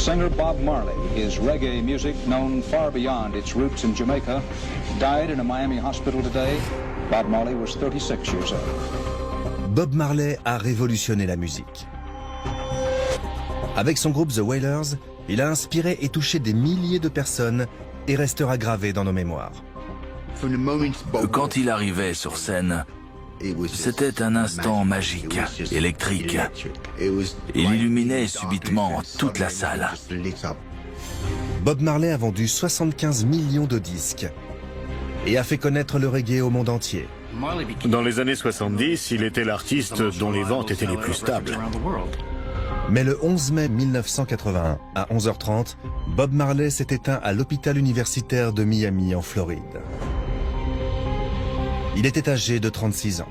Singer Bob Marley, his reggae music known far beyond its roots in Jamaica, died in a Miami hospital today. Bob Marley was 36 years old. Bob Marley a révolutionné la musique. Avec son groupe The Wailers, il a inspiré et touché des milliers de personnes et restera gravé dans nos mémoires. Quand il arrivait sur scène, c'était un instant magique, électrique. Il illuminait subitement toute la salle. Bob Marley a vendu 75 millions de disques et a fait connaître le reggae au monde entier. Dans les années 70, il était l'artiste dont les ventes étaient les plus stables. Mais le 11 mai 1981, à 11h30, Bob Marley s'est éteint à l'hôpital universitaire de Miami, en Floride. Il était âgé de 36 ans.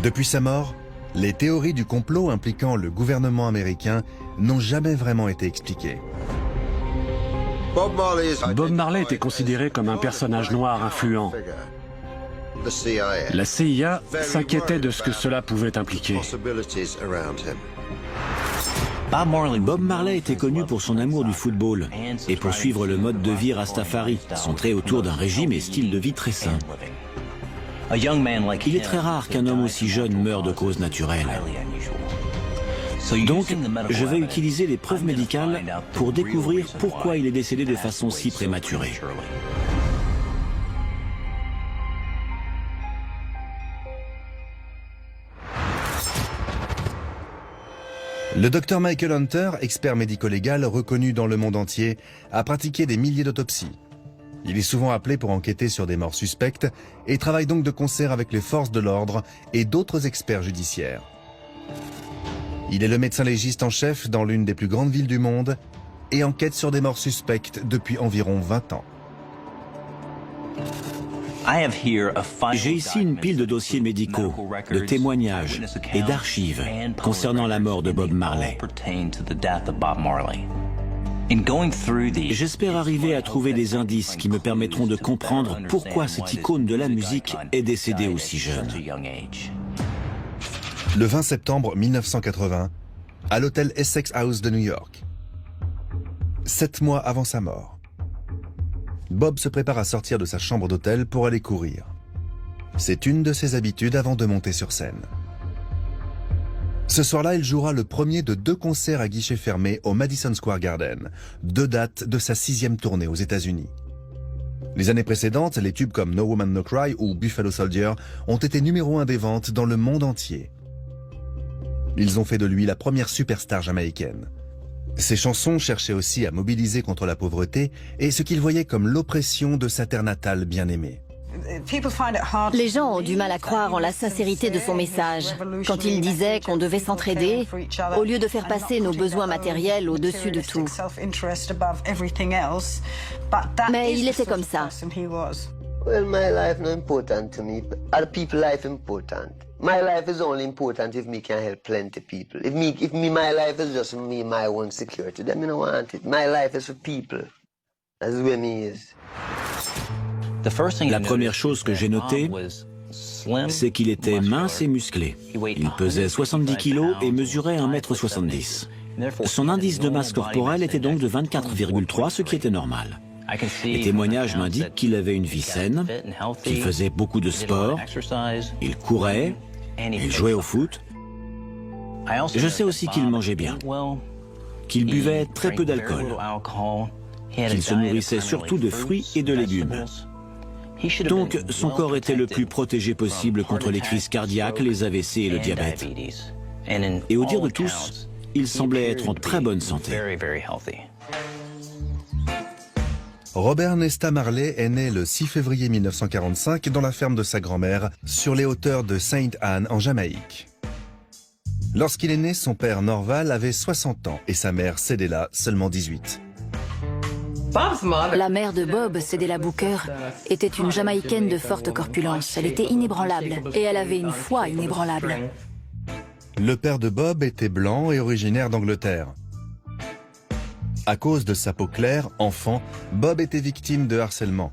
Depuis sa mort, les théories du complot impliquant le gouvernement américain n'ont jamais vraiment été expliquées. Bob Marley était considéré comme un personnage noir influent. La CIA s'inquiétait de ce que cela pouvait impliquer. Bob Marley était connu pour son amour du football et pour suivre le mode de vie Rastafari, centré autour d'un régime et style de vie très sain. Il est très rare qu'un homme aussi jeune meure de cause naturelle. Donc, je vais utiliser les preuves médicales pour découvrir pourquoi il est décédé de façon si prématurée. Le docteur Michael Hunter, expert médico-légal reconnu dans le monde entier, a pratiqué des milliers d'autopsies. Il est souvent appelé pour enquêter sur des morts suspectes et travaille donc de concert avec les forces de l'ordre et d'autres experts judiciaires. Il est le médecin légiste en chef dans l'une des plus grandes villes du monde et enquête sur des morts suspectes depuis environ 20 ans. J'ai ici une pile de dossiers médicaux, de témoignages et d'archives concernant la mort de Bob Marley. J'espère arriver à trouver des indices qui me permettront de comprendre pourquoi cette icône de la musique est décédée aussi jeune. Le 20 septembre 1980, à l'hôtel Essex House de New York. 7 mois avant sa mort, Bob se prépare à sortir de sa chambre d'hôtel pour aller courir. C'est une de ses habitudes avant de monter sur scène. Ce soir-là, il jouera le premier de 2 concerts à guichet fermé au Madison Square Garden, 2 dates de sa 6e tournée aux États-Unis. Les années précédentes, les tubes comme No Woman No Cry ou Buffalo Soldier ont été numéro 1 des ventes dans le monde entier. Ils ont fait de lui la première superstar jamaïcaine. Ses chansons cherchaient aussi à mobiliser contre la pauvreté et ce qu'il voyait comme l'oppression de sa terre natale bien-aimée. Les gens ont du mal à croire en la sincérité de son message. Quand il disait qu'on devait s'entraider, au lieu de faire passer nos besoins matériels au-dessus de tout. Mais il était comme ça. Well, my life not important to me. Other people's life important. My life is only important if me can help plenty people. My life is just me, my own security. Then me no want it. My life is for people. That's where me is. La première chose que j'ai notée, c'est qu'il était mince et musclé. Il pesait 70 kilos et mesurait 1,70 m. Son indice de masse corporelle était donc de 24,3, ce qui était normal. Les témoignages m'indiquent qu'il avait une vie saine, qu'il faisait beaucoup de sport, il courait, il jouait au foot. Je sais aussi qu'il mangeait bien, qu'il buvait très peu d'alcool, qu'il se nourrissait surtout de fruits et de légumes. Donc, son corps était le plus protégé possible contre les crises cardiaques, les AVC et le diabète. Et au dire de tous, il semblait être en très bonne santé. Robert Nesta Marley est né le 6 février 1945 dans la ferme de sa grand-mère, sur les hauteurs de Sainte Anne en Jamaïque. Lorsqu'il est né, son père Norval avait 60 ans et sa mère Cédella seulement 18. La mère de Bob, Cédella Booker, était une Jamaïcaine de forte corpulence. Elle était inébranlable et elle avait une foi inébranlable. Le père de Bob était blanc et originaire d'Angleterre. À cause de sa peau claire, enfant, Bob était victime de harcèlement.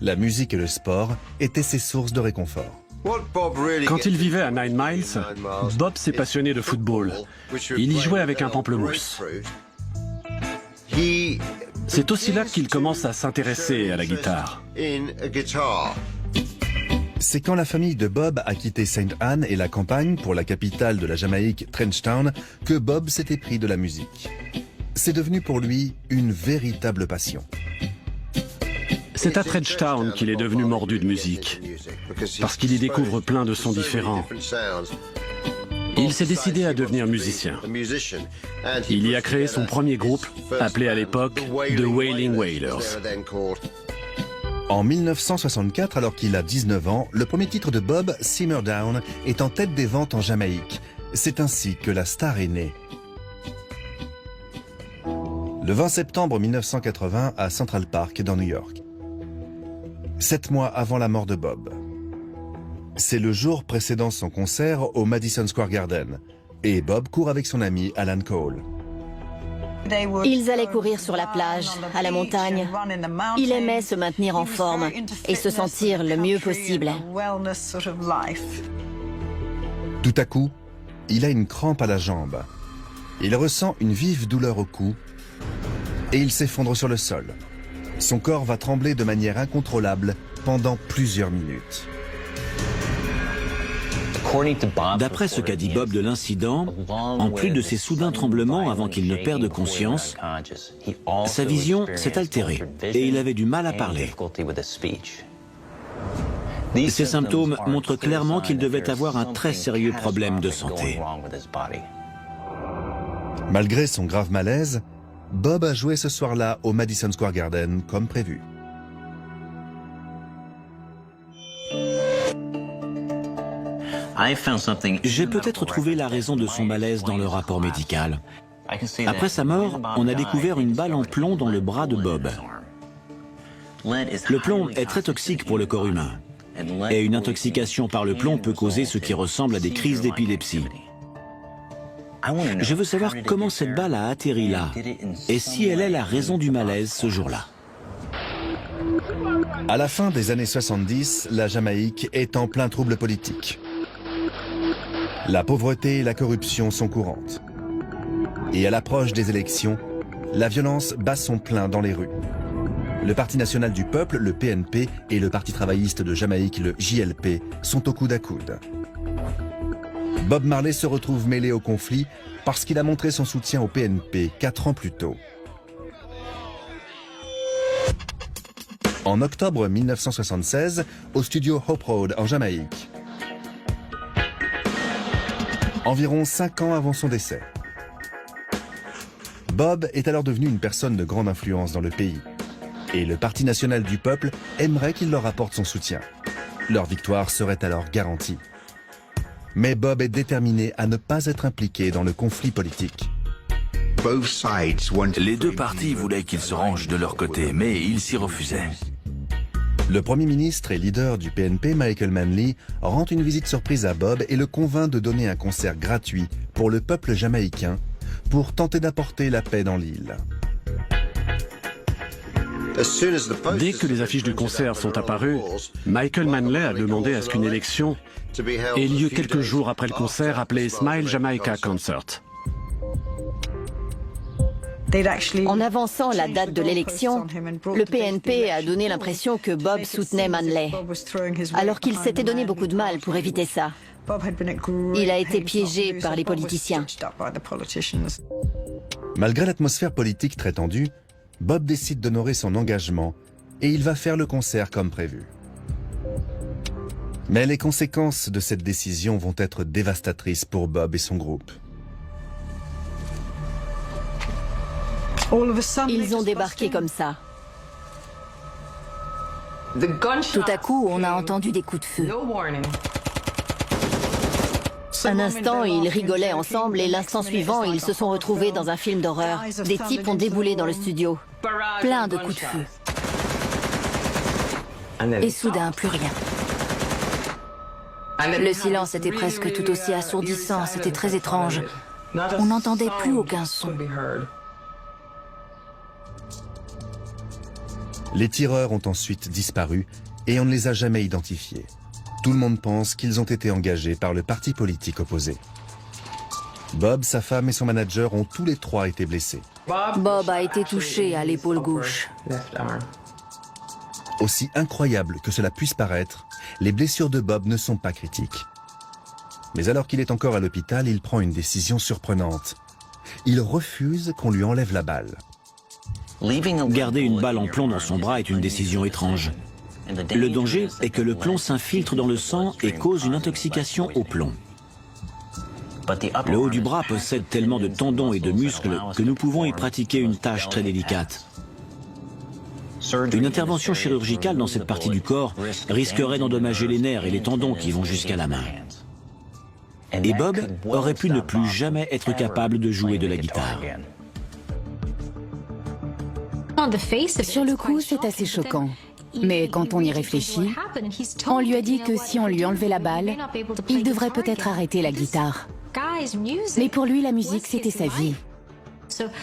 La musique et le sport étaient ses sources de réconfort. Quand il vivait à 9 Miles, Bob s'est passionné de football. Il y jouait avec un pamplemousse. C'est aussi là qu'il commence à s'intéresser à la guitare. C'est quand la famille de Bob a quitté Sainte Anne et la campagne pour la capitale de la Jamaïque, Trenchtown, que Bob s'est épris de la musique. C'est devenu pour lui une véritable passion. C'est à Trenchtown qu'il est devenu mordu de musique, parce qu'il y découvre plein de sons différents. Il s'est décidé à devenir musicien. Il y a créé son premier groupe, appelé à l'époque The Wailing Wailers. En 1964, alors qu'il a 19 ans, le premier titre de Bob, Simmer Down, est en tête des ventes en Jamaïque. C'est ainsi que la star est née. Le 20 septembre 1980 à Central Park, dans New York. 7 mois avant la mort de Bob. C'est le jour précédant son concert au Madison Square Garden. Et Bob court avec son ami Alan Cole. Ils allaient courir sur la plage, à la montagne. Il aimait se maintenir en forme et se sentir le mieux possible. Tout à coup, il a une crampe à la jambe. Il ressent une vive douleur au cou et il s'effondre sur le sol. Son corps va trembler de manière incontrôlable pendant plusieurs minutes. D'après ce qu'a dit Bob de l'incident, en plus de ces soudains tremblements avant qu'il ne perde conscience, sa vision s'est altérée et il avait du mal à parler. Ces symptômes montrent clairement qu'il devait avoir un très sérieux problème de santé. Malgré son grave malaise, Bob a joué ce soir-là au Madison Square Garden comme prévu. J'ai peut-être trouvé la raison de son malaise dans le rapport médical. Après sa mort, on a découvert une balle en plomb dans le bras de Bob. Le plomb est très toxique pour le corps humain. Et une intoxication par le plomb peut causer ce qui ressemble à des crises d'épilepsie. Je veux savoir comment cette balle a atterri là et si elle est la raison du malaise ce jour-là. À la fin des années 70, la Jamaïque est en plein trouble politique. La pauvreté et la corruption sont courantes. Et à l'approche des élections, la violence bat son plein dans les rues. Le Parti national du peuple, le PNP, et le Parti travailliste de Jamaïque, le JLP, sont au coude à coude. Bob Marley se retrouve mêlé au conflit parce qu'il a montré son soutien au PNP 4 ans plus tôt. En octobre 1976, au studio Hope Road en Jamaïque. Environ 5 ans avant son décès. Bob est alors devenu une personne de grande influence dans le pays. Et le Parti national du peuple aimerait qu'il leur apporte son soutien. Leur victoire serait alors garantie. Mais Bob est déterminé à ne pas être impliqué dans le conflit politique. Les deux partis voulaient qu'ils se rangent de leur côté, mais ils s'y refusaient. Le Premier ministre et leader du PNP, Michael Manley, rend une visite surprise à Bob et le convainc de donner un concert gratuit pour le peuple jamaïcain pour tenter d'apporter la paix dans l'île. Dès que les affiches du concert sont apparues, Michael Manley a demandé à ce qu'une élection ait lieu quelques jours après le concert appelé Smile Jamaica Concert. En avançant la date de l'élection, le PNP a donné l'impression que Bob soutenait Manley, alors qu'il s'était donné beaucoup de mal pour éviter ça. Il a été piégé par les politiciens. Malgré l'atmosphère politique très tendue, Bob décide d'honorer son engagement et il va faire le concert comme prévu. Mais les conséquences de cette décision vont être dévastatrices pour Bob et son groupe. Ils ont débarqué comme ça. Tout à coup, on a entendu des coups de feu. Un instant, ils rigolaient ensemble et l'instant suivant, ils se sont retrouvés dans un film d'horreur. Des types ont déboulé dans le studio. Plein de coups de feu. Et soudain, plus rien. Le silence était presque tout aussi assourdissant, c'était très étrange. On n'entendait plus aucun son. Les tireurs ont ensuite disparu et on ne les a jamais identifiés. Tout le monde pense qu'ils ont été engagés par le parti politique opposé. Bob, sa femme et son manager ont tous les trois été blessés. Bob a été touché à l'épaule gauche. Aussi incroyable que cela puisse paraître, les blessures de Bob ne sont pas critiques. Mais alors qu'il est encore à l'hôpital, il prend une décision surprenante. Il refuse qu'on lui enlève la balle. Garder une balle en plomb dans son bras est une décision étrange. Le danger est que le plomb s'infiltre dans le sang et cause une intoxication au plomb. Le haut du bras possède tellement de tendons et de muscles que nous pouvons y pratiquer une tâche très délicate. Une intervention chirurgicale dans cette partie du corps risquerait d'endommager les nerfs et les tendons qui vont jusqu'à la main. Et Bob aurait pu ne plus jamais être capable de jouer de la guitare. Sur le coup, c'est assez choquant. Mais quand on y réfléchit, on lui a dit que si on lui enlevait la balle, il devrait peut-être arrêter la guitare. Mais pour lui, la musique, c'était sa vie.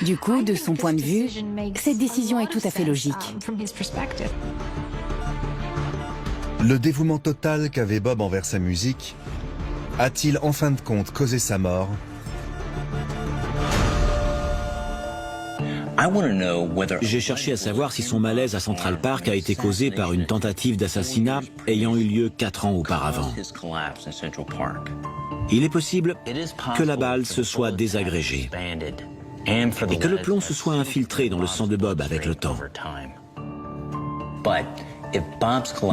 Du coup, de son point de vue, cette décision est tout à fait logique. Le dévouement total qu'avait Bob envers sa musique a-t-il en fin de compte causé sa mort? J'ai cherché à savoir si son malaise à Central Park a été causé par une tentative d'assassinat ayant eu lieu 4 ans auparavant. Il est possible que la balle se soit désagrégée et que le plomb se soit infiltré dans le sang de Bob avec le temps.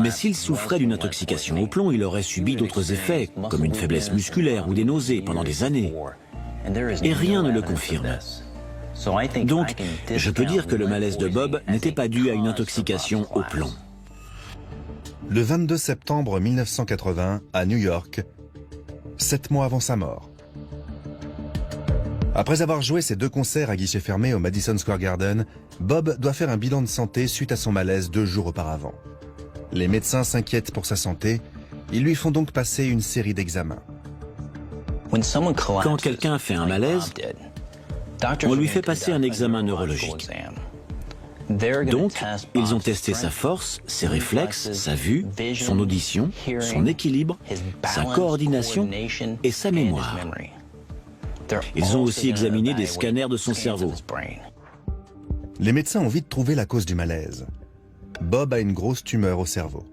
Mais s'il souffrait d'une intoxication au plomb, il aurait subi d'autres effets, comme une faiblesse musculaire ou des nausées pendant des années. Et rien ne le confirme. Donc, je peux dire que le malaise de Bob n'était pas dû à une intoxication au plomb. Le 22 septembre 1980, à New York, 7 mois avant sa mort. Après avoir joué ses 2 concerts à guichet fermé au Madison Square Garden, Bob doit faire un bilan de santé suite à son malaise 2 jours auparavant. Les médecins s'inquiètent pour sa santé, ils lui font donc passer une série d'examens. Quand quelqu'un fait un malaise, on lui fait passer un examen neurologique. Donc, ils ont testé sa force, ses réflexes, sa vue, son audition, son équilibre, sa coordination et sa mémoire. Ils ont aussi examiné des scanners de son cerveau. Les médecins ont vite trouvé la cause du malaise. Bob a une grosse tumeur au cerveau.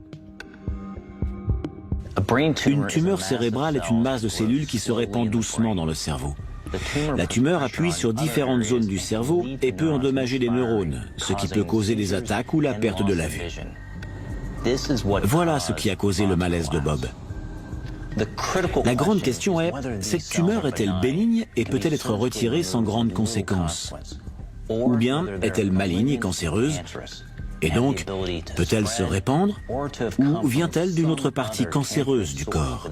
Une tumeur cérébrale est une masse de cellules qui se répand doucement dans le cerveau. La tumeur appuie sur différentes zones du cerveau et peut endommager les neurones, ce qui peut causer des attaques ou la perte de la vue. Voilà ce qui a causé le malaise de Bob. La grande question est, cette tumeur est-elle bénigne et peut-elle être retirée sans grandes conséquences? Ou bien est-elle maligne et cancéreuse? Et donc, peut-elle se répandre? Ou vient-elle d'une autre partie cancéreuse du corps?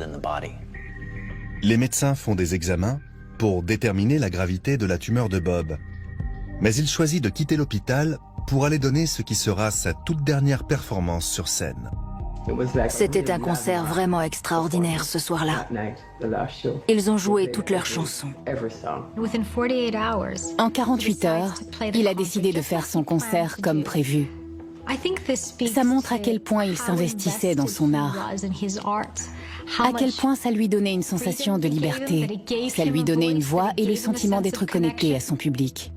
Les médecins font des examens pour déterminer la gravité de la tumeur de Bob. Mais il choisit de quitter l'hôpital pour aller donner ce qui sera sa toute dernière performance sur scène. C'était un concert vraiment extraordinaire ce soir-là. Ils ont joué toutes leurs chansons. En 48 heures, il a décidé de faire son concert comme prévu. Ça montre à quel point il s'investissait dans son art. À quel point ça lui donnait une sensation de liberté. Ça lui donnait une voix et le sentiment d'être connecté à son public.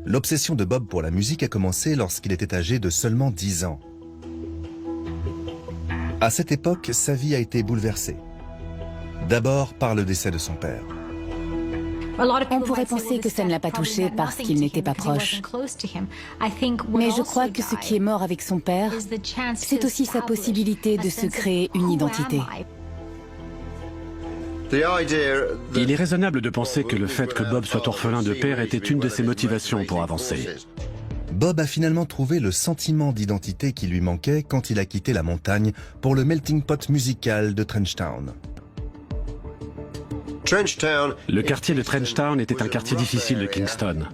L'obsession de Bob pour la musique a commencé lorsqu'il était âgé de seulement 10 ans. À cette époque, sa vie a été bouleversée. D'abord par le décès de son père. On pourrait penser que ça ne l'a pas touché parce qu'il n'était pas proche. Mais je crois que ce qui est mort avec son père, c'est aussi sa possibilité de se créer une identité. Il est raisonnable de penser que le fait que Bob soit orphelin de père était une de ses motivations pour avancer. Bob a finalement trouvé le sentiment d'identité qui lui manquait quand il a quitté la montagne pour le melting pot musical de Trenchtown. Le quartier de Trenchtown était un quartier difficile de Kingston,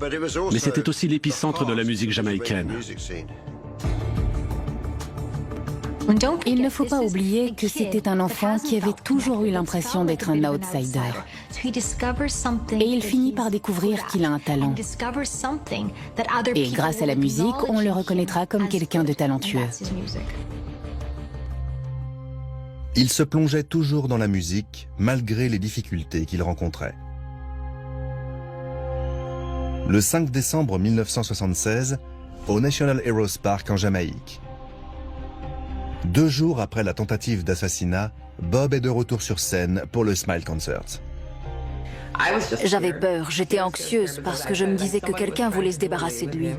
mais c'était aussi l'épicentre de la musique jamaïcaine. Il ne faut pas oublier que c'était un enfant qui avait toujours eu l'impression d'être un outsider. Et il finit par découvrir qu'il a un talent. Et grâce à la musique, on le reconnaîtra comme quelqu'un de talentueux. Il se plongeait toujours dans la musique, malgré les difficultés qu'il rencontrait. Le 5 décembre 1976, au National Heroes Park en Jamaïque. 2 jours après la tentative d'assassinat, Bob est de retour sur scène pour le Smile Concert. J'avais peur, j'étais anxieuse parce que je me disais que quelqu'un voulait se débarrasser de lui.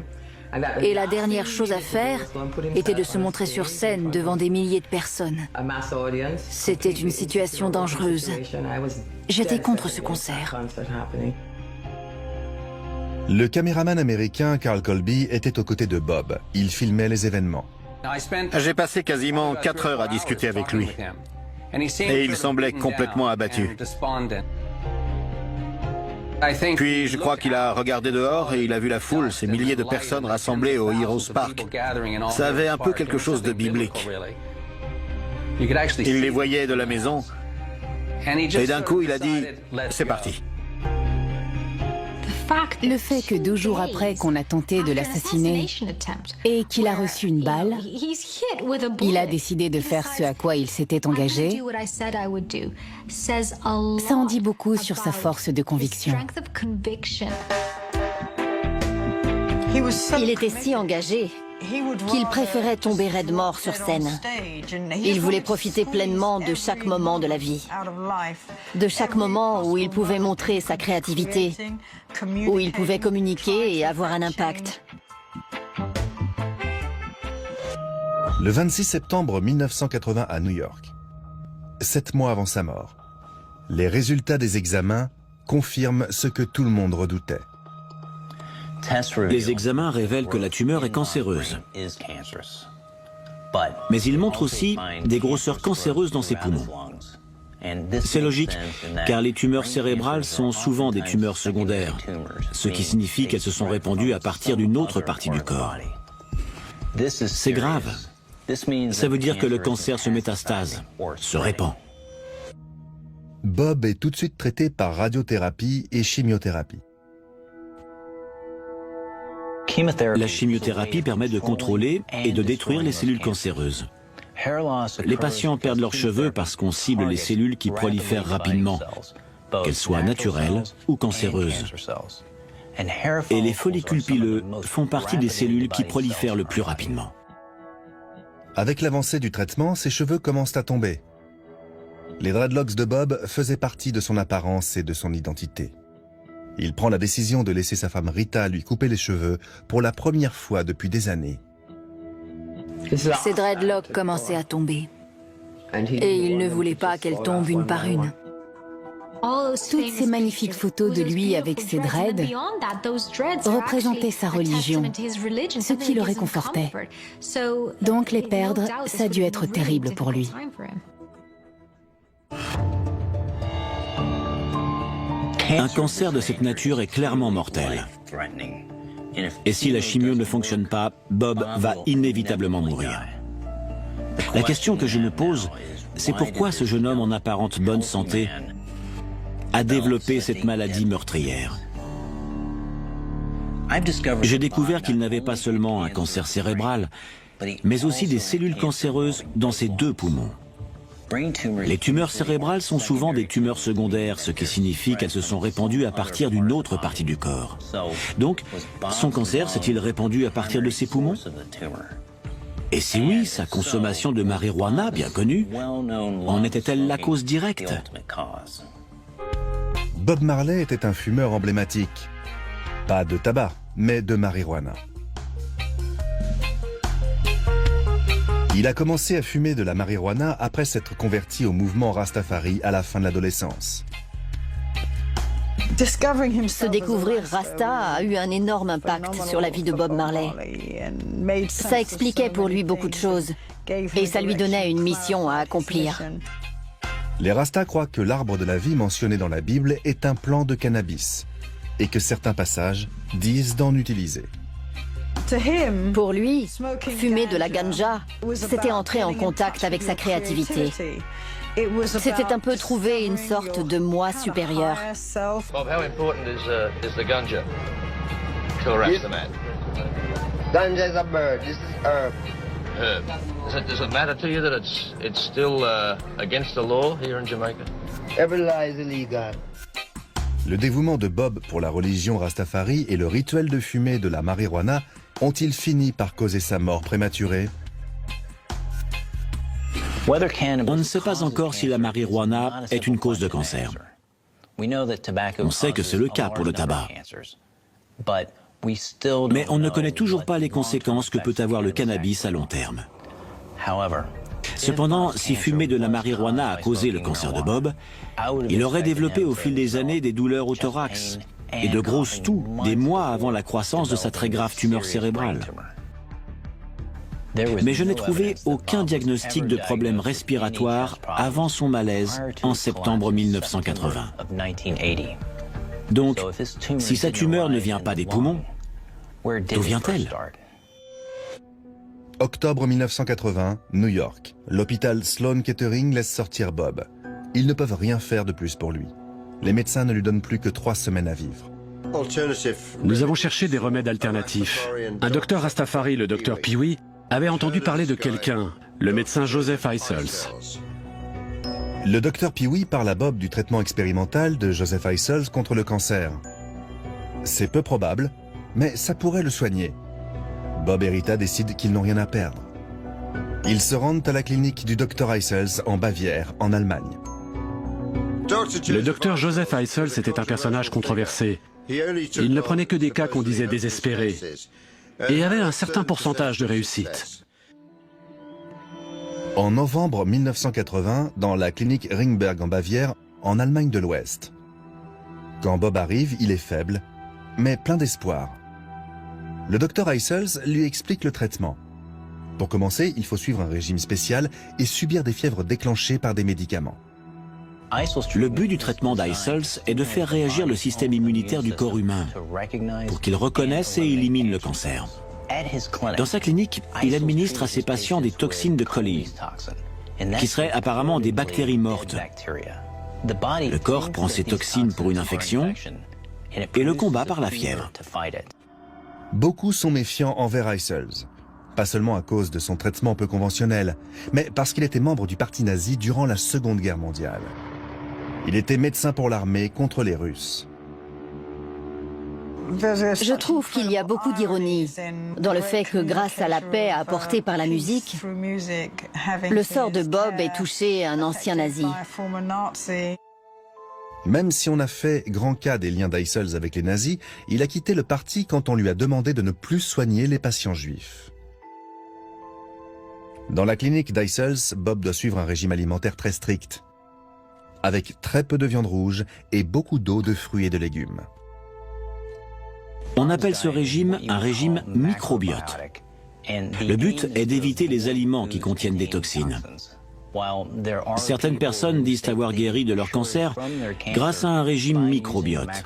Et la dernière chose à faire était de se montrer sur scène devant des milliers de personnes. C'était une situation dangereuse. J'étais contre ce concert. Le caméraman américain Carl Colby était aux côtés de Bob. Il filmait les événements. J'ai passé quasiment 4 heures à discuter avec lui. Et il semblait complètement abattu. Puis je crois qu'il a regardé dehors et il a vu la foule, ces milliers de personnes rassemblées au Heroes Park. Ça avait un peu quelque chose de biblique. Il les voyait de la maison et d'un coup il a dit « c'est parti ». Le fait que 2 jours après qu'on a tenté de l'assassiner et qu'il a reçu une balle, il a décidé de faire ce à quoi il s'était engagé, ça en dit beaucoup sur sa force de conviction. Il était si engagé qu'il préférait tomber raide mort sur scène. Il voulait profiter pleinement de chaque moment de la vie, de chaque moment où il pouvait montrer sa créativité, où il pouvait communiquer et avoir un impact. Le 26 septembre 1980 à New York, 7 mois avant sa mort, les résultats des examens confirment ce que tout le monde redoutait. Les examens révèlent que la tumeur est cancéreuse. Mais ils montrent aussi des grosseurs cancéreuses dans ses poumons. C'est logique, car les tumeurs cérébrales sont souvent des tumeurs secondaires, ce qui signifie qu'elles se sont répandues à partir d'une autre partie du corps. C'est grave. Ça veut dire que le cancer se métastase, se répand. Bob est tout de suite traité par radiothérapie et chimiothérapie. La chimiothérapie permet de contrôler et de détruire les cellules cancéreuses. Les patients perdent leurs cheveux parce qu'on cible les cellules qui prolifèrent rapidement, qu'elles soient naturelles ou cancéreuses. Et les follicules pileux font partie des cellules qui prolifèrent le plus rapidement. Avec l'avancée du traitement, ses cheveux commencent à tomber. Les dreadlocks de Bob faisaient partie de son apparence et de son identité. Il prend la décision de laisser sa femme Rita lui couper les cheveux pour la première fois depuis des années. Ses dreadlocks commençaient à tomber. Et il ne voulait pas qu'elles tombent une par une. Toutes ces magnifiques photos de lui avec ses dreads représentaient sa religion, ce qui le réconfortait. Donc les perdre, ça a dû être terrible pour lui. Un cancer de cette nature est clairement mortel. Et si la chimio ne fonctionne pas, Bob va inévitablement mourir. La question que je me pose, c'est pourquoi ce jeune homme en apparente bonne santé a développé cette maladie meurtrière. J'ai découvert qu'il n'avait pas seulement un cancer cérébral, mais aussi des cellules cancéreuses dans ses 2 poumons. Les tumeurs cérébrales sont souvent des tumeurs secondaires, ce qui signifie qu'elles se sont répandues à partir d'une autre partie du corps. Donc, son cancer s'est-il répandu à partir de ses poumons? Et si oui, sa consommation de marijuana, bien connue, en était-elle la cause directe? Bob Marley était un fumeur emblématique. Pas de tabac, mais de marijuana. Il a commencé à fumer de la marijuana après s'être converti au mouvement Rastafari à la fin de l'adolescence. Se découvrir Rasta a eu un énorme impact sur la vie de Bob Marley. Ça expliquait pour lui beaucoup de choses et ça lui donnait une mission à accomplir. Les Rastas croient que l'arbre de la vie mentionné dans la Bible est un plant de cannabis et que certains passages disent d'en utiliser. Pour lui, fumer de la ganja, c'était entrer en contact avec sa créativité. C'était un peu trouver une sorte de moi supérieur. Bob, how important is the ganja to a Rasta man? Ganja is a bird, this is herb. Herb. Does it matter to you that it's still against the law here in Jamaica? Every law is illegal. Le dévouement de Bob pour la religion Rastafari et le rituel de fumée de la marijuana ont-ils fini par causer sa mort prématurée? On ne sait pas encore si la marijuana est une cause de cancer. On sait que c'est le cas pour le tabac. Mais on ne connaît toujours pas les conséquences que peut avoir le cannabis à long terme. Cependant, si fumer de la marijuana a causé le cancer de Bob, il aurait développé au fil des années des douleurs au thorax et de grosses toux des mois avant la croissance de sa très grave tumeur cérébrale. Mais je n'ai trouvé aucun diagnostic de problème respiratoire avant son malaise en septembre 1980. Donc, si sa tumeur ne vient pas des poumons, d'où vient-elle? Octobre 1980, New York. L'hôpital Sloan Kettering laisse sortir Bob. Ils ne peuvent rien faire de plus pour lui. Les médecins ne lui donnent plus que 3 semaines à vivre. Nous avons cherché des remèdes alternatifs. Un docteur Rastafari, le docteur Pee-wee, avait entendu parler de quelqu'un, le médecin Joseph Eissels. Le docteur Pee-wee parle à Bob du traitement expérimental de Joseph Eissels contre le cancer. C'est peu probable, mais ça pourrait le soigner. Bob et Rita décident qu'ils n'ont rien à perdre. Ils se rendent à la clinique du docteur Eissels en Bavière, en Allemagne. Le docteur Joseph Eissels était un personnage controversé. Il ne prenait que des cas qu'on disait désespérés et avait un certain pourcentage de réussite. En novembre 1980, dans la clinique Ringberg en Bavière, en Allemagne de l'Ouest. Quand Bob arrive, il est faible, mais plein d'espoir. Le docteur Eissels lui explique le traitement. Pour commencer, il faut suivre un régime spécial et subir des fièvres déclenchées par des médicaments. Le but du traitement d'Eissels est de faire réagir le système immunitaire du corps humain pour qu'il reconnaisse et élimine le cancer. Dans sa clinique, il administre à ses patients des toxines de Collie, qui seraient apparemment des bactéries mortes. Le corps prend ces toxines pour une infection et le combat par la fièvre. Beaucoup sont méfiants envers Eissels, pas seulement à cause de son traitement peu conventionnel, mais parce qu'il était membre du parti nazi durant la Seconde Guerre mondiale. Il était médecin pour l'armée contre les Russes. Je trouve qu'il y a beaucoup d'ironie dans le fait que grâce à la paix apportée par la musique, le sort de Bob ait touché un ancien nazi. Même si on a fait grand cas des liens d'Eissels avec les nazis, il a quitté le parti quand on lui a demandé de ne plus soigner les patients juifs. Dans la clinique d'Eissels, Bob doit suivre un régime alimentaire très strict, avec très peu de viande rouge et beaucoup d'eau, de fruits et de légumes. On appelle ce régime un régime microbiote. Le but est d'éviter les aliments qui contiennent des toxines. Certaines personnes disent avoir guéri de leur cancer grâce à un régime microbiote.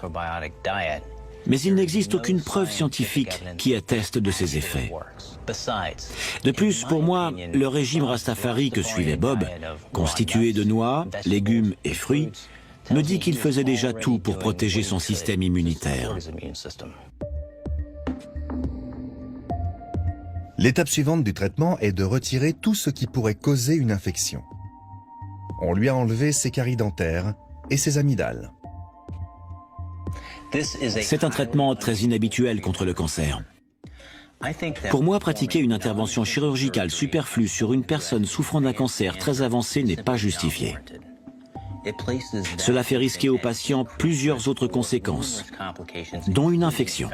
Mais il n'existe aucune preuve scientifique qui atteste de ces effets. De plus, pour moi, le régime Rastafari que suivait Bob, constitué de noix, légumes et fruits, me dit qu'il faisait déjà tout pour protéger son système immunitaire. L'étape suivante du traitement est de retirer tout ce qui pourrait causer une infection. On lui a enlevé ses caries dentaires et ses amygdales. C'est un traitement très inhabituel contre le cancer. Pour moi, pratiquer une intervention chirurgicale superflue sur une personne souffrant d'un cancer très avancé n'est pas justifié. Cela fait risquer aux patients plusieurs autres conséquences, dont une infection.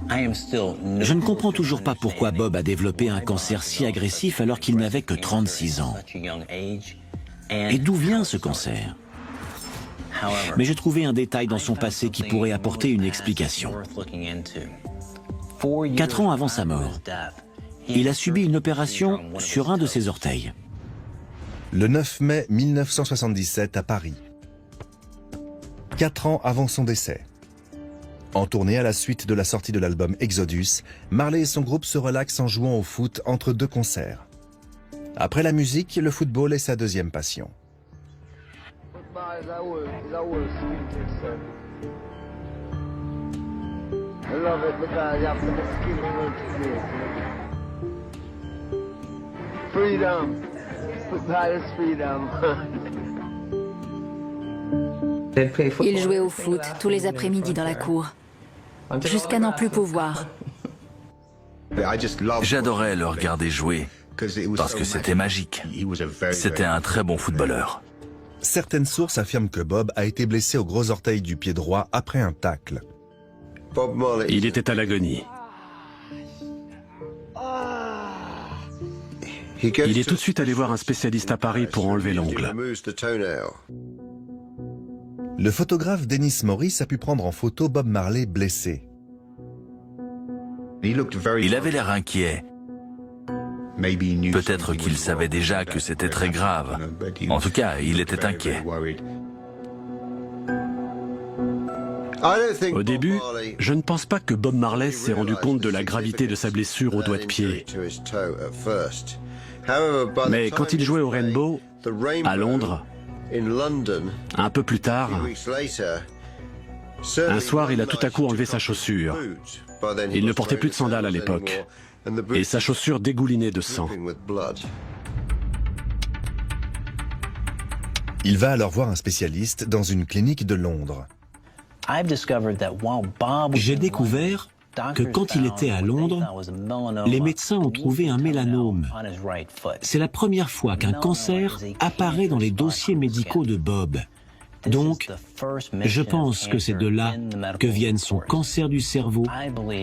Je ne comprends toujours pas pourquoi Bob a développé un cancer si agressif alors qu'il n'avait que 36 ans. Et d'où vient ce cancer? Mais j'ai trouvé un détail dans son passé qui pourrait apporter une explication. 4 ans avant sa mort, il a subi une opération sur un de ses orteils. Le 9 mai 1977 à Paris. 4 ans avant son décès. En tournée à la suite de la sortie de l'album Exodus, Marley et son groupe se relaxent en jouant au foot entre 2 concerts. Après la musique, le football est sa deuxième passion. Freedom. Football is freedom. Il jouait au foot tous les après-midi dans la cour, jusqu'à n'en plus pouvoir. J'adorais le regarder jouer, parce que c'était magique. C'était un très bon footballeur. Certaines sources affirment que Bob a été blessé au gros orteil du pied droit après un tacle. Il était à l'agonie. Il est tout de suite allé voir un spécialiste à Paris pour enlever l'ongle. Le photographe Dennis Morris a pu prendre en photo Bob Marley blessé. Il avait l'air inquiet. Peut-être qu'il savait déjà que c'était très grave. En tout cas, il était inquiet. Au début, je ne pense pas que Bob Marley s'est rendu compte de la gravité de sa blessure au doigt de pied. Mais quand il jouait au Rainbow, à Londres, un peu plus tard, un soir, il a tout à coup enlevé sa chaussure. Il ne portait plus de sandales à l'époque, et sa chaussure dégoulinait de sang. Il va alors voir un spécialiste dans une clinique de Londres. J'ai découvert que quand il était à Londres, les médecins ont trouvé un mélanome. C'est la première fois qu'un cancer apparaît dans les dossiers médicaux de Bob. Donc, je pense que c'est de là que viennent son cancer du cerveau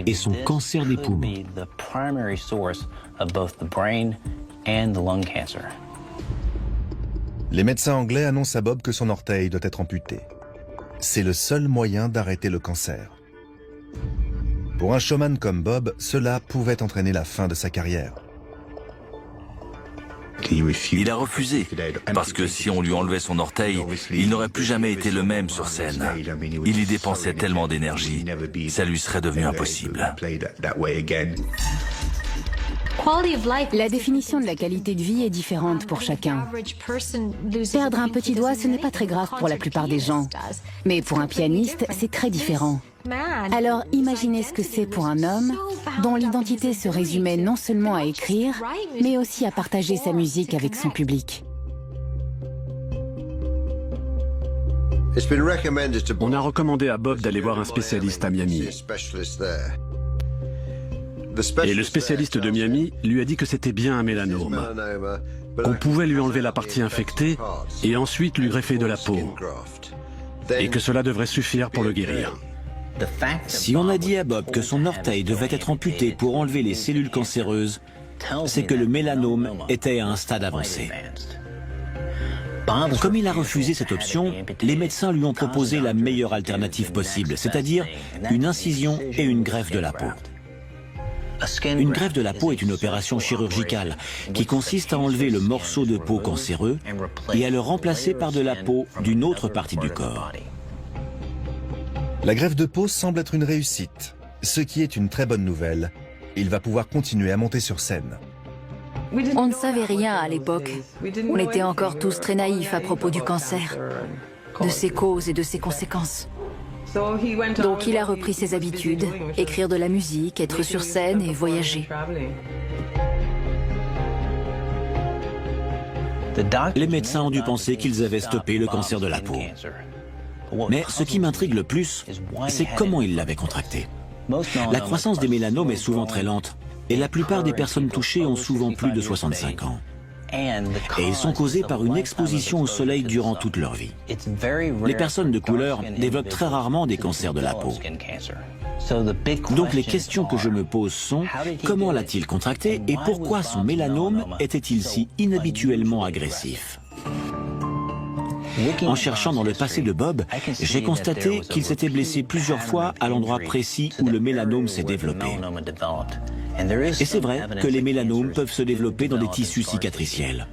et son cancer des poumons. Les médecins anglais annoncent à Bob que son orteil doit être amputé. C'est le seul moyen d'arrêter le cancer. Pour un showman comme Bob, cela pouvait entraîner la fin de sa carrière. Il a refusé, parce que si on lui enlevait son orteil, il n'aurait plus jamais été le même sur scène. Il y dépensait tellement d'énergie, ça lui serait devenu impossible. La définition de la qualité de vie est différente pour chacun. Perdre un petit doigt, ce n'est pas très grave pour la plupart des gens. Mais pour un pianiste, c'est très différent. Alors imaginez ce que c'est pour un homme dont l'identité se résumait non seulement à écrire, mais aussi à partager sa musique avec son public. On a recommandé à Bob d'aller voir un spécialiste à Miami. Et le spécialiste de Miami lui a dit que c'était bien un mélanome, qu'on pouvait lui enlever la partie infectée et ensuite lui greffer de la peau, et que cela devrait suffire pour le guérir. Si on a dit à Bob que son orteil devait être amputé pour enlever les cellules cancéreuses, c'est que le mélanome était à un stade avancé. Comme il a refusé cette option, les médecins lui ont proposé la meilleure alternative possible, c'est-à-dire une incision et une greffe de la peau. Une greffe de la peau est une opération chirurgicale qui consiste à enlever le morceau de peau cancéreux et à le remplacer par de la peau d'une autre partie du corps. La greffe de peau semble être une réussite, ce qui est une très bonne nouvelle. Il va pouvoir continuer à monter sur scène. On ne savait rien à l'époque. On était encore tous très naïfs à propos du cancer, de ses causes et de ses conséquences. Donc il a repris ses habitudes, écrire de la musique, être sur scène et voyager. Les médecins ont dû penser qu'ils avaient stoppé le cancer de la peau. Mais ce qui m'intrigue le plus, c'est comment ils l'avaient contracté. La croissance des mélanomes est souvent très lente, et la plupart des personnes touchées ont souvent plus de 65 ans. Et ils sont causés par une exposition au soleil durant toute leur vie. Les personnes de couleur développent très rarement des cancers de la peau. Donc les questions que je me pose sont, comment l'a-t-il contracté et pourquoi son mélanome était-il si inhabituellement agressif ? En cherchant dans le passé de Bob, j'ai constaté qu'il s'était blessé plusieurs fois à l'endroit précis où le mélanome s'est développé. Et c'est vrai que les mélanomes peuvent se développer dans des tissus cicatriciels.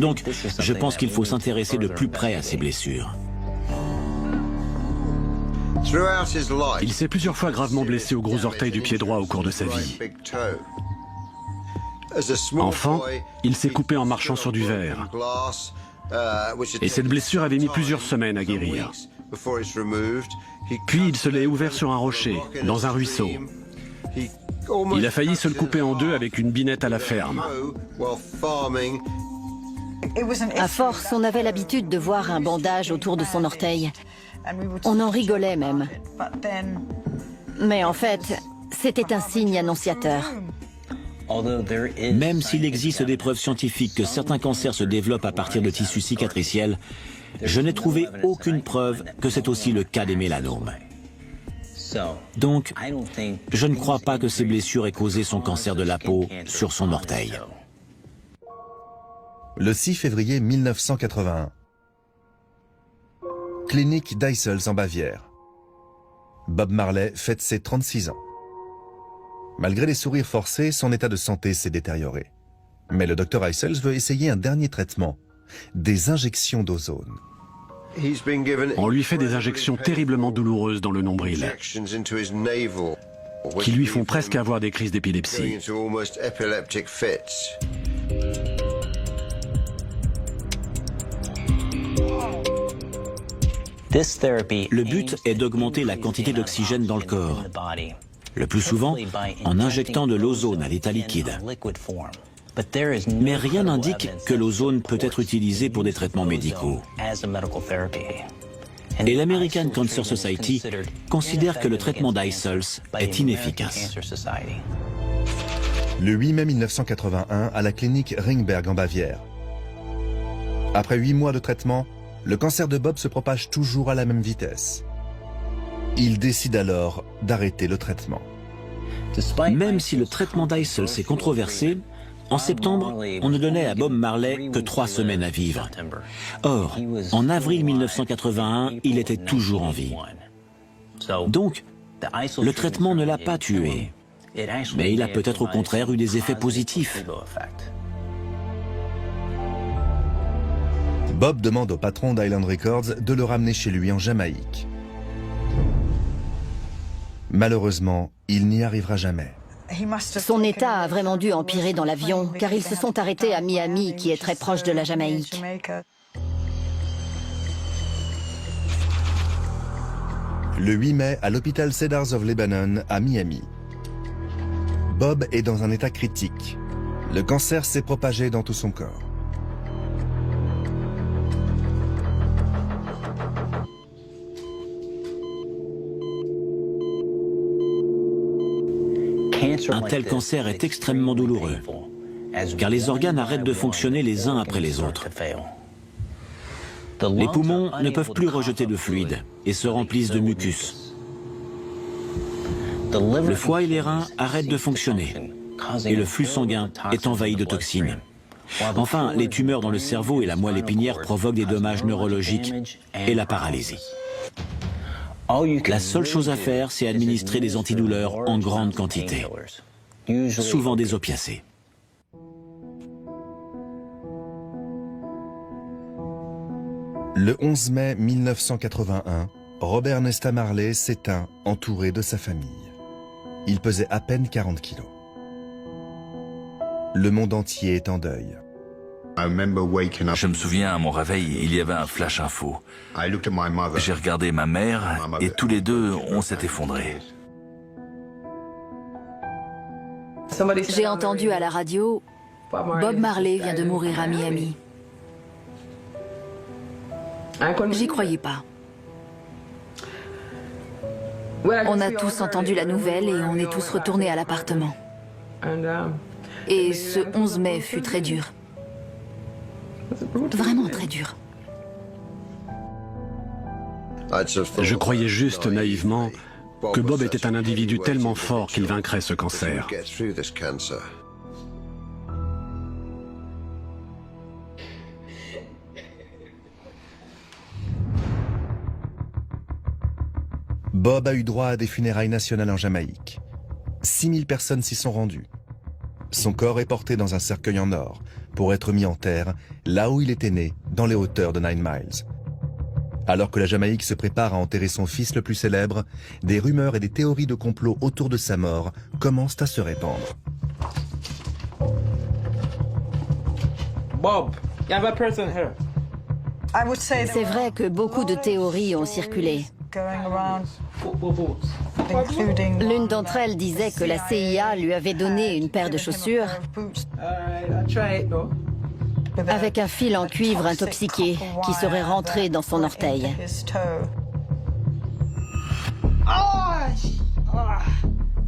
Donc, je pense qu'il faut s'intéresser de plus près à ces blessures. Il s'est plusieurs fois gravement blessé au gros orteil du pied droit au cours de sa vie. Enfant, il s'est coupé en marchant sur du verre. Et cette blessure avait mis plusieurs semaines à guérir. Puis il se l'est ouvert sur un rocher, dans un ruisseau. Il a failli se le couper en deux avec une binette à la ferme. À force, on avait l'habitude de voir un bandage autour de son orteil. On en rigolait même. Mais en fait, c'était un signe annonciateur. Même s'il existe des preuves scientifiques que certains cancers se développent à partir de tissus cicatriciels, je n'ai trouvé aucune preuve que c'est aussi le cas des mélanomes. Donc, je ne crois pas que ces blessures aient causé son cancer de la peau sur son orteil. Le 6 février 1981. Clinique d'Eissels en Bavière. Bob Marley fête ses 36 ans. Malgré les sourires forcés, son état de santé s'est détérioré. Mais le docteur Eissels veut essayer un dernier traitement, des injections d'ozone. On lui fait des injections terriblement douloureuses dans le nombril, qui lui font presque avoir des crises d'épilepsie. Le but est d'augmenter la quantité d'oxygène dans le corps, le plus souvent en injectant de l'ozone à l'état liquide. Mais rien n'indique que l'ozone peut être utilisé pour des traitements médicaux. Et l'American Cancer Society considère que le traitement d'Eissels est inefficace. Le 8 mai 1981, à la clinique Ringberg en Bavière. Après 8 mois de traitement, le cancer de Bob se propage toujours à la même vitesse. Il décide alors d'arrêter le traitement. Même si le traitement d'Eissels est controversé, en septembre, on ne donnait à Bob Marley que 3 semaines à vivre. Or, en avril 1981, il était toujours en vie. Donc, le traitement ne l'a pas tué, mais il a peut-être au contraire eu des effets positifs. Bob demande au patron d'Island Records de le ramener chez lui en Jamaïque. Malheureusement, il n'y arrivera jamais. Son état a vraiment dû empirer dans l'avion, car ils se sont arrêtés à Miami, qui est très proche de la Jamaïque. Le 8 mai, à l'hôpital Cedars of Lebanon, à Miami. Bob est dans un état critique. Le cancer s'est propagé dans tout son corps. Un tel cancer est extrêmement douloureux, car les organes arrêtent de fonctionner les uns après les autres. Les poumons ne peuvent plus rejeter de fluide et se remplissent de mucus. Le foie et les reins arrêtent de fonctionner et le flux sanguin est envahi de toxines. Enfin, les tumeurs dans le cerveau et la moelle épinière provoquent des dommages neurologiques et la paralysie. La seule chose à faire, c'est administrer des antidouleurs en grande quantité, souvent des opiacés. Le 11 mai 1981, Robert Nesta Marley s'éteint entouré de sa famille. Il pesait à peine 40 kilos. Le monde entier est en deuil. Je me souviens, à mon réveil, il y avait un flash info. J'ai regardé ma mère et tous les deux, on s'est effondrés. J'ai entendu à la radio, Bob Marley vient de mourir à Miami. J'y croyais pas. On a tous entendu la nouvelle et on est tous retournés à l'appartement. Et ce 11 mai fut très dur. Vraiment très dur. Je croyais juste naïvement que Bob était un individu tellement fort qu'il vaincrait ce cancer. Bob a eu droit à des funérailles nationales en Jamaïque. 6000 personnes s'y sont rendues. Son corps est porté dans un cercueil en or pour être mis en terre là où il était né, dans les hauteurs de 9 Miles. Alors que la Jamaïque se prépare à enterrer son fils le plus célèbre, des rumeurs et des théories de complot autour de sa mort commencent à se répandre. Bob, you have a person here. C'est vrai que beaucoup de théories ont circulé. L'une d'entre elles disait que la CIA lui avait donné une paire de chaussures avec un fil en cuivre intoxiqué qui serait rentré dans son orteil.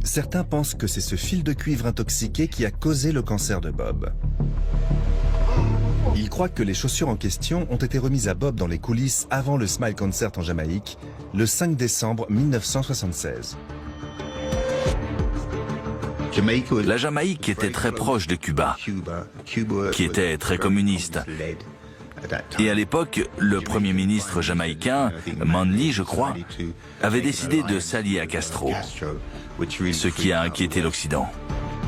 Certains pensent que c'est ce fil de cuivre intoxiqué qui a causé le cancer de Bob. Ils croient que les chaussures en question ont été remises à Bob dans les coulisses avant le Smile Concert en Jamaïque, le 5 décembre 1976. La Jamaïque était très proche de Cuba, qui était très communiste. Et à l'époque, le premier ministre jamaïcain, Manley, je crois, avait décidé de s'allier à Castro, ce qui a inquiété l'Occident.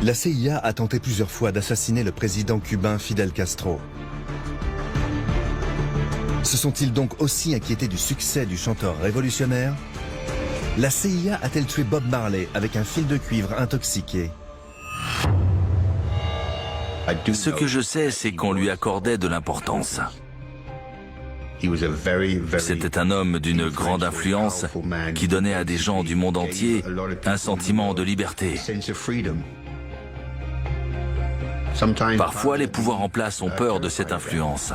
La CIA a tenté plusieurs fois d'assassiner le président cubain Fidel Castro. Se sont-ils donc aussi inquiétés du succès du chanteur révolutionnaire? La CIA a-t-elle tué Bob Marley avec un fil de cuivre intoxiqué? Ce que je sais, c'est qu'on lui accordait de l'importance. C'était un homme d'une grande influence qui donnait à des gens du monde entier un sentiment de liberté. Parfois, les pouvoirs en place ont peur de cette influence.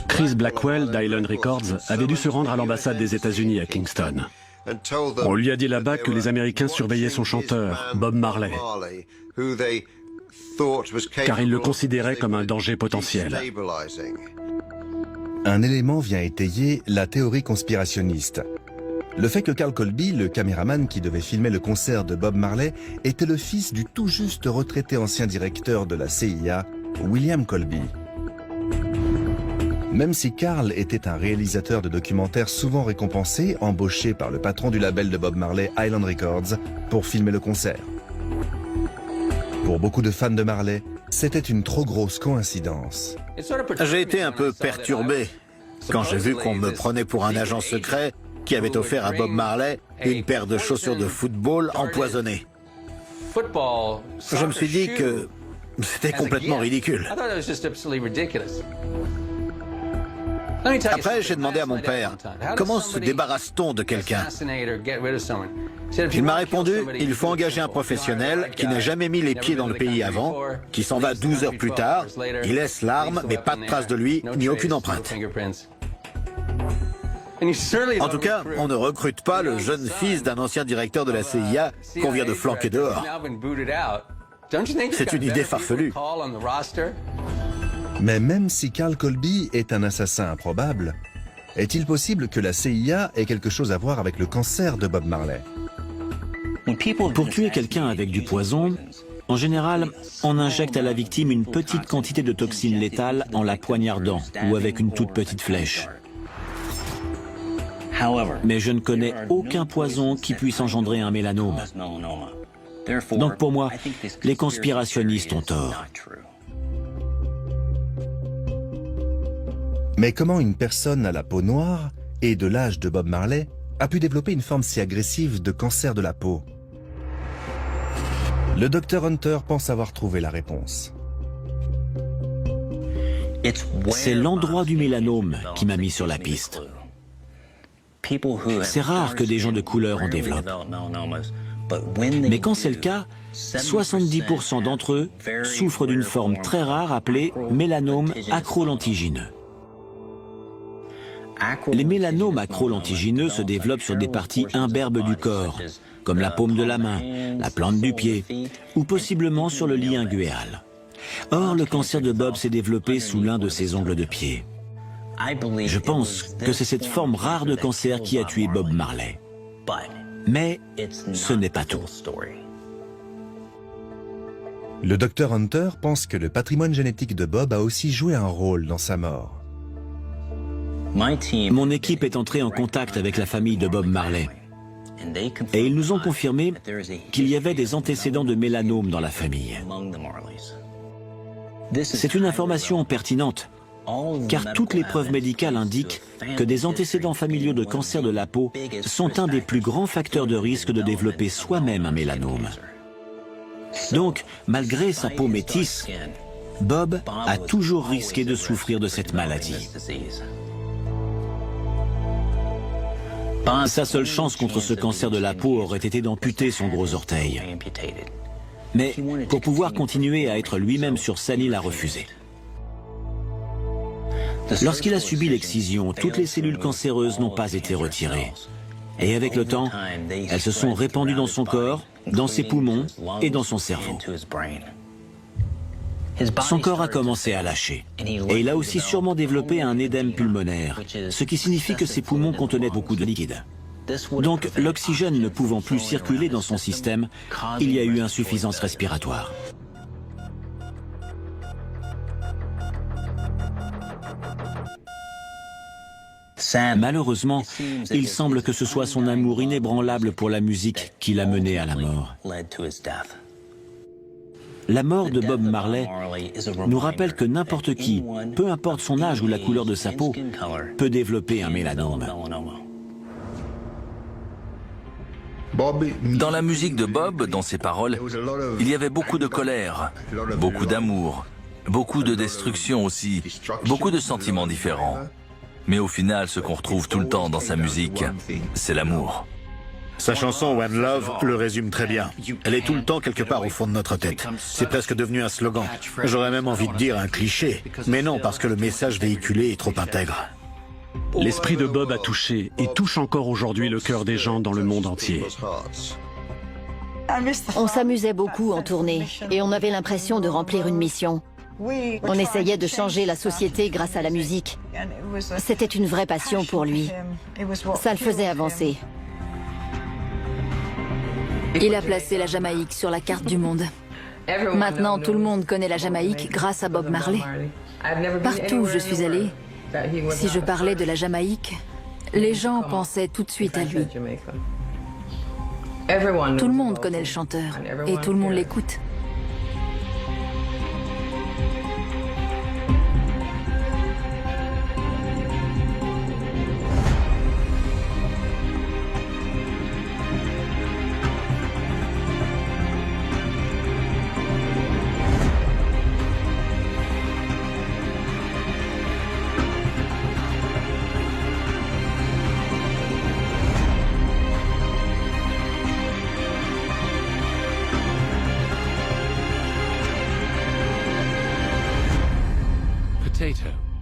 Chris Blackwell d'Island Records avait dû se rendre à l'ambassade des États-Unis à Kingston. On lui a dit là-bas que les Américains surveillaient son chanteur, Bob Marley, car ils le considéraient comme un danger potentiel. Un élément vient étayer la théorie conspirationniste. Le fait que Carl Colby, le caméraman qui devait filmer le concert de Bob Marley, était le fils du tout juste retraité ancien directeur de la CIA, William Colby. Même si Carl était un réalisateur de documentaires souvent récompensé, embauché par le patron du label de Bob Marley, Island Records, pour filmer le concert. Pour beaucoup de fans de Marley, c'était une trop grosse coïncidence. J'ai été un peu perturbé quand j'ai vu qu'on me prenait pour un agent secret qui avait offert à Bob Marley une paire de chaussures de football empoisonnées. Je me suis dit que c'était complètement ridicule. Après, j'ai demandé à mon père, comment se débarrasse-t-on de quelqu'un? Il m'a répondu, il faut engager un professionnel qui n'a jamais mis les pieds dans le pays avant, qui s'en va 12 heures plus tard, il laisse l'arme, mais pas de trace de lui, ni aucune empreinte. En tout cas, on ne recrute pas le jeune fils d'un ancien directeur de la CIA qu'on vient de flanquer dehors. C'est une idée farfelue. Mais même si Carl Colby est un assassin improbable, est-il possible que la CIA ait quelque chose à voir avec le cancer de Bob Marley? Pour tuer quelqu'un avec du poison, en général, on injecte à la victime une petite quantité de toxines létales en la poignardant ou avec une toute petite flèche. Mais je ne connais aucun poison qui puisse engendrer un mélanome. Donc pour moi, les conspirationnistes ont tort. Mais comment une personne à la peau noire et de l'âge de Bob Marley a pu développer une forme si agressive de cancer de la peau? Le docteur Hunter pense avoir trouvé la réponse. C'est l'endroit du mélanome qui m'a mis sur la piste. C'est rare que des gens de couleur en développent. Mais quand c'est le cas, 70% d'entre eux souffrent d'une forme très rare appelée mélanome acrolentigineux. Les mélanomes acrolentigineux se développent sur des parties imberbes du corps, comme la paume de la main, la plante du pied, ou possiblement sur le lit inguéal. Or, le cancer de Bob s'est développé sous l'un de ses ongles de pied. Je pense que c'est cette forme rare de cancer qui a tué Bob Marley. Mais ce n'est pas tout. Le docteur Hunter pense que le patrimoine génétique de Bob a aussi joué un rôle dans sa mort. Mon équipe est entrée en contact avec la famille de Bob Marley. Et ils nous ont confirmé qu'il y avait des antécédents de mélanome dans la famille. C'est une information pertinente, car toutes les preuves médicales indiquent que des antécédents familiaux de cancer de la peau sont un des plus grands facteurs de risque de développer soi-même un mélanome. Donc, malgré sa peau métisse, Bob a toujours risqué de souffrir de cette maladie. Sa seule chance contre ce cancer de la peau aurait été d'amputer son gros orteil. Mais pour pouvoir continuer à être lui-même sur scène, il a refusé. Lorsqu'il a subi l'excision, toutes les cellules cancéreuses n'ont pas été retirées. Et avec le temps, elles se sont répandues dans son corps, dans ses poumons et dans son cerveau. Son corps a commencé à lâcher. Et il a aussi sûrement développé un édème pulmonaire, ce qui signifie que ses poumons contenaient beaucoup de liquide. Donc, l'oxygène ne pouvant plus circuler dans son système, il y a eu insuffisance respiratoire. Malheureusement, il semble que ce soit son amour inébranlable pour la musique qui l'a mené à la mort. La mort de Bob Marley nous rappelle que n'importe qui, peu importe son âge ou la couleur de sa peau, peut développer un mélanome. Dans la musique de Bob, dans ses paroles, il y avait beaucoup de colère, beaucoup d'amour, beaucoup de destruction aussi, beaucoup de sentiments différents. Mais au final, ce qu'on retrouve tout le temps dans sa musique, c'est l'amour. Sa chanson One Love le résume très bien. Elle est tout le temps quelque part au fond de notre tête. C'est presque devenu un slogan. J'aurais même envie de dire un cliché. Mais non, parce que le message véhiculé est trop intègre. L'esprit de Bob a touché et touche encore aujourd'hui le cœur des gens dans le monde entier. On s'amusait beaucoup en tournée et on avait l'impression de remplir une mission. On essayait de changer la société grâce à la musique. C'était une vraie passion pour lui. Ça le faisait avancer. Il a placé la Jamaïque sur la carte du monde. Maintenant, tout le monde connaît la Jamaïque grâce à Bob Marley. Partout où je suis allée, si je parlais de la Jamaïque, les gens pensaient tout de suite à lui. Tout le monde connaît le chanteur et tout le monde l'écoute. Potato.